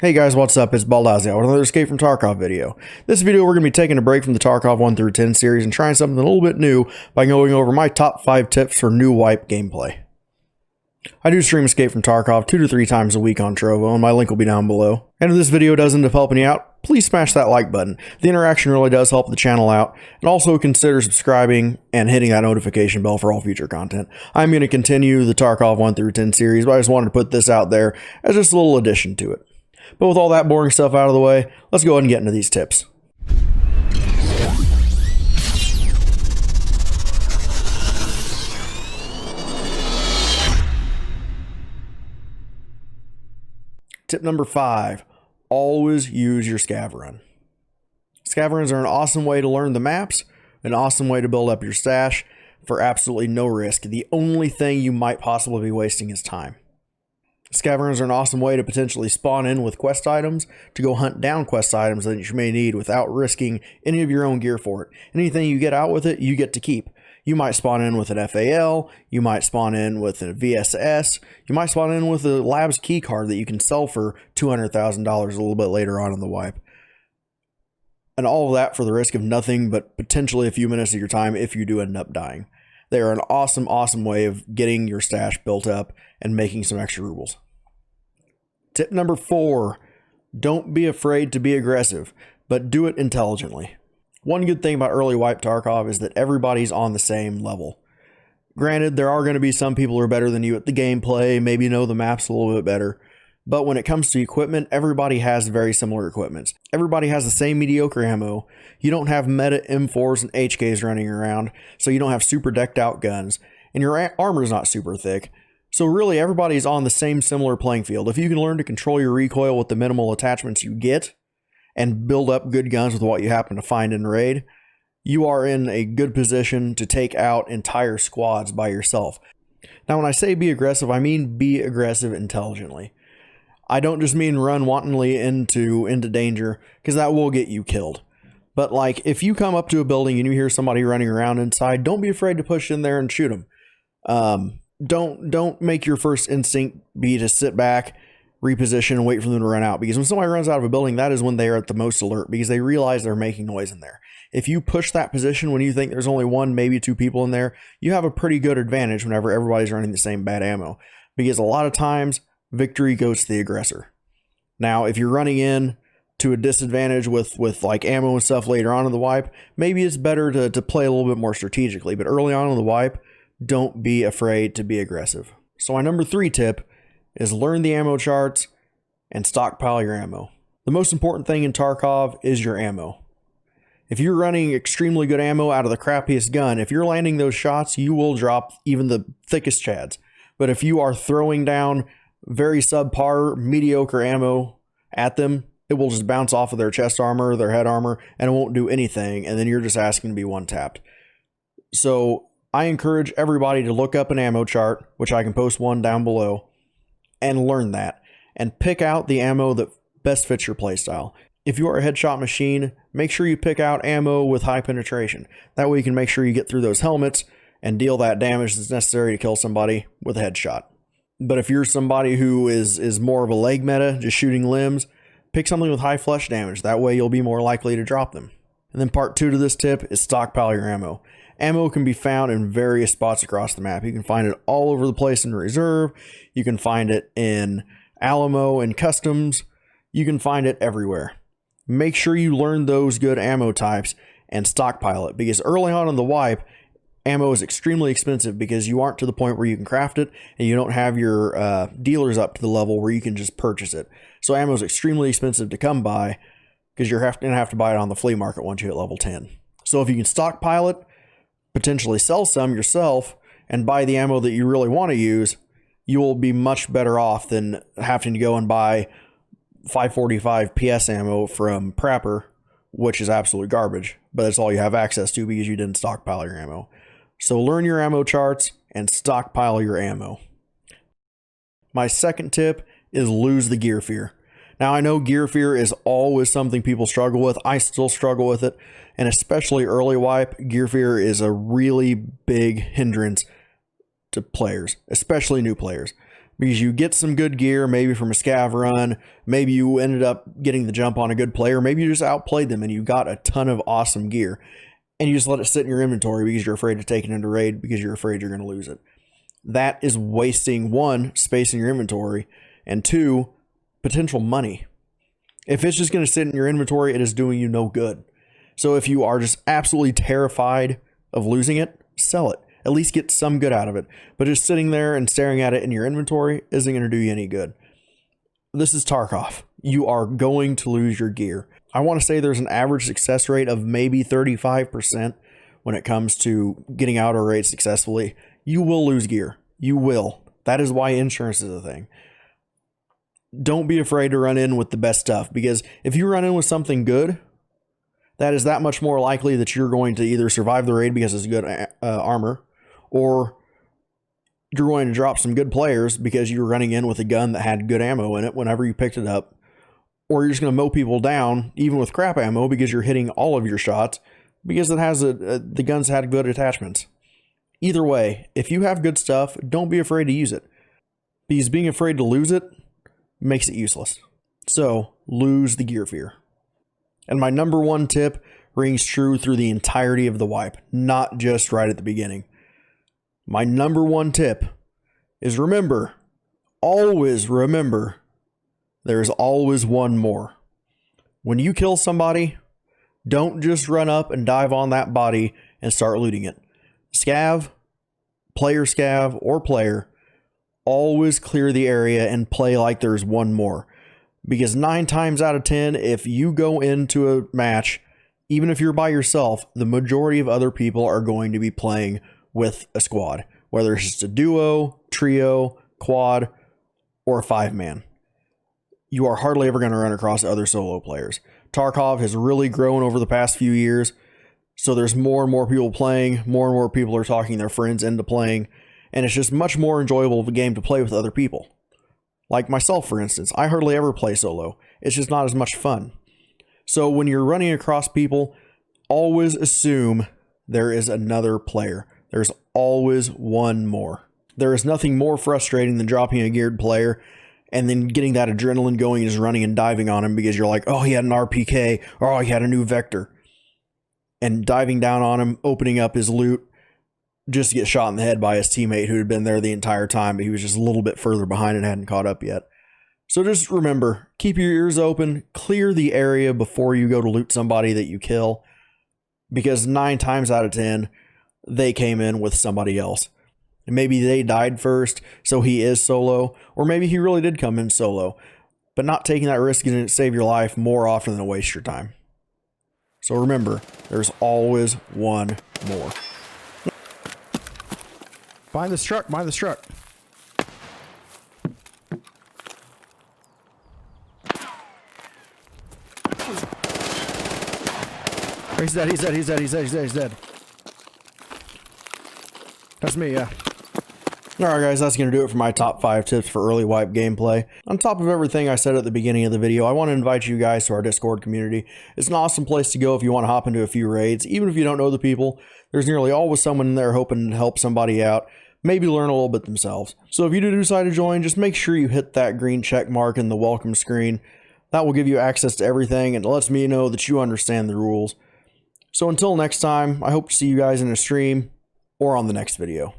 Hey guys, what's up? It's Baldo with another Escape from Tarkov video. This video we're going to be taking a break from the Tarkov 1 through 10 series and trying something a little bit new by going over my top 5 tips for new wipe gameplay. I do stream Escape from Tarkov 2 to 3 times a week on Trovo, and my link will be down below. And if this video does end up helping you out, please smash that like button. The interaction really does help the channel out, and also consider subscribing and hitting that notification bell for all future content. I'm going to continue the Tarkov 1 through 10 series, but I just wanted to put this out there as just a little addition to it. But with all that boring stuff out of the way, let's go ahead and get into these tips. Tip number 5, always use your scav run. Scav runs are an awesome way to learn the maps, an awesome way to build up your stash for absolutely no risk. The only thing you might possibly be wasting is time. Scavengers are an awesome way to potentially spawn in with quest items to go hunt down quest items that you may need without risking any of your own gear for it. Anything you get out with it, you get to keep. You might spawn in with an FAL, you might spawn in with a VSS, you might spawn in with a labs key card that you can sell for $200,000 a little bit later on in the wipe. And all of that for the risk of nothing but potentially a few minutes of your time if you do end up dying. They are an awesome, awesome way of getting your stash built up and making some extra rubles. Tip number 4, don't be afraid to be aggressive, but do it intelligently. One good thing about early wipe Tarkov is that everybody's on the same level. Granted, there are going to be some people who are better than you at the gameplay, maybe know the maps a little bit better, but when it comes to equipment, everybody has very similar equipments. Everybody has the same mediocre ammo. You don't have meta M4s and HKs running around, so you don't have super decked out guns, and your armor's not super thick. So really, everybody's on the same similar playing field. If you can learn to control your recoil with the minimal attachments you get, and build up good guns with what you happen to find in raid, you are in a good position to take out entire squads by yourself. Now, when I say be aggressive, I mean be aggressive intelligently. I don't just mean run wantonly into danger, because that will get you killed. But like, if you come up to a building and you hear somebody running around inside, don't be afraid to push in there and shoot them. Don't make your first instinct be to sit back, reposition, and wait for them to run out. Because when somebody runs out of a building, that is when they are at the most alert, because they realize they're making noise in there. If you push that position when you think there's only 1, maybe 2 people in there, you have a pretty good advantage whenever everybody's running the same bad ammo. Because a lot of times, victory goes to the aggressor. Now, if you're running in to a disadvantage with like ammo and stuff later on in the wipe, maybe it's better to play a little bit more strategically. But early on in the wipe, don't be afraid to be aggressive. So my number 3 tip is learn the ammo charts and stockpile your ammo. The most important thing in Tarkov is your ammo. If you're running extremely good ammo out of the crappiest gun, if you're landing those shots, you will drop even the thickest chads. But if you are throwing down very subpar, mediocre ammo at them, it will just bounce off of their chest armor, their head armor, and it won't do anything, and then you're just asking to be one-tapped. So I encourage everybody to look up an ammo chart, which I can post one down below, and learn that, and pick out the ammo that best fits your playstyle. If you are a headshot machine, make sure you pick out ammo with high penetration. That way you can make sure you get through those helmets and deal that damage that's necessary to kill somebody with a headshot. But if you're somebody who is more of a leg meta, just shooting limbs, pick something with high flesh damage. That way you'll be more likely to drop them. And then part 2 to this tip is stockpile your ammo. Ammo can be found in various spots across the map. You can find it all over the place in reserve. You can find it in Alamo and customs. You can find it everywhere. Make sure you learn those good ammo types and stockpile it, because early on in the wipe, ammo is extremely expensive because you aren't to the point where you can craft it, and you don't have your dealers up to the level where you can just purchase it. So ammo is extremely expensive to come by, because you're going to have to buy it on the flea market once you hit level 10. So if you can stockpile it, potentially sell some yourself, and buy the ammo that you really want to use, you will be much better off than having to go and buy 545 PS ammo from Prapper, which is absolute garbage, but that's all you have access to because you didn't stockpile your ammo. So learn your ammo charts and stockpile your ammo. My second tip is lose the gear fear. Now, I know gear fear is always something people struggle with. I still struggle with it, and especially early wipe, gear fear is a really big hindrance to players, especially new players. because you get some good gear, maybe from a scav run, maybe you ended up getting the jump on a good player, maybe you just outplayed them and you got a ton of awesome gear, and you just let it sit in your inventory because you're afraid to take it into raid because you're afraid you're going to lose it. That is wasting, one, space in your inventory, and two, potential money. If it's just going to sit in your inventory, it is doing you no good. So if you are just absolutely terrified of losing it, sell it. At least get some good out of it. But just sitting there and staring at it in your inventory isn't going to do you any good. This is Tarkov. You are going to lose your gear. I want to say there's an average success rate of maybe 35% when it comes to getting out of raid successfully. You will lose gear. You will. That is why insurance is a thing. Don't be afraid to run in with the best stuff, because if you run in with something good, that is that much more likely that you're going to either survive the raid because it's good armor, or you're going to drop some good players because you're running in with a gun that had good ammo in it whenever you picked it up, or you're just going to mow people down even with crap ammo because you're hitting all of your shots because it has the guns had good attachments. Either way, if you have good stuff, don't be afraid to use it, because being afraid to lose it makes it useless. So lose the gear fear. And my number one tip rings true through the entirety of the wipe, not just right at the beginning. My number one tip is remember, always remember, there's always one more. When you kill somebody, don't just run up and dive on that body and start looting it. Scav, scav, or player, always clear the area and play like there's one more. Because 9 times out of 10, if you go into a match, even if you're by yourself, the majority of other people are going to be playing with a squad. Whether it's just a duo, trio, quad, or a 5-man. You are hardly ever going to run across other solo players. Tarkov has really grown over the past few years, so there's more and more people playing, more and more people are talking their friends into playing, and it's just much more enjoyable of a game to play with other people. Like myself, for instance, I hardly ever play solo. It's just not as much fun. So when you're running across people, always assume there is another player. There's always one more. There is nothing more frustrating than dropping a geared player and then getting that adrenaline going and just running and diving on him because you're like, oh, he had an RPK, or oh, he had a new Vector. And diving down on him, opening up his loot, just to get shot in the head by his teammate who had been there the entire time, but he was just a little bit further behind and hadn't caught up yet. So just remember, keep your ears open, clear the area before you go to loot somebody that you kill, because 9 times out of 10, they came in with somebody else. And maybe they died first, so he is solo, or maybe he really did come in solo, but not taking that risk is going to save your life more often than waste your time. So remember, there's always one more. Behind this truck, behind this truck. He's dead, he's dead, he's dead, he's dead, he's dead, he's dead. That's me, yeah. Alright guys, that's going to do it for my top 5 tips for early wipe gameplay. On top of everything I said at the beginning of the video, I want to invite you guys to our Discord community. It's an awesome place to go if you want to hop into a few raids. Even if you don't know the people, there's nearly always someone in there hoping to help somebody out, maybe learn a little bit themselves. So if you do decide to join, just make sure you hit that green check mark in the welcome screen. That will give you access to everything and it lets me know that you understand the rules. So until next time, I hope to see you guys in a stream or on the next video.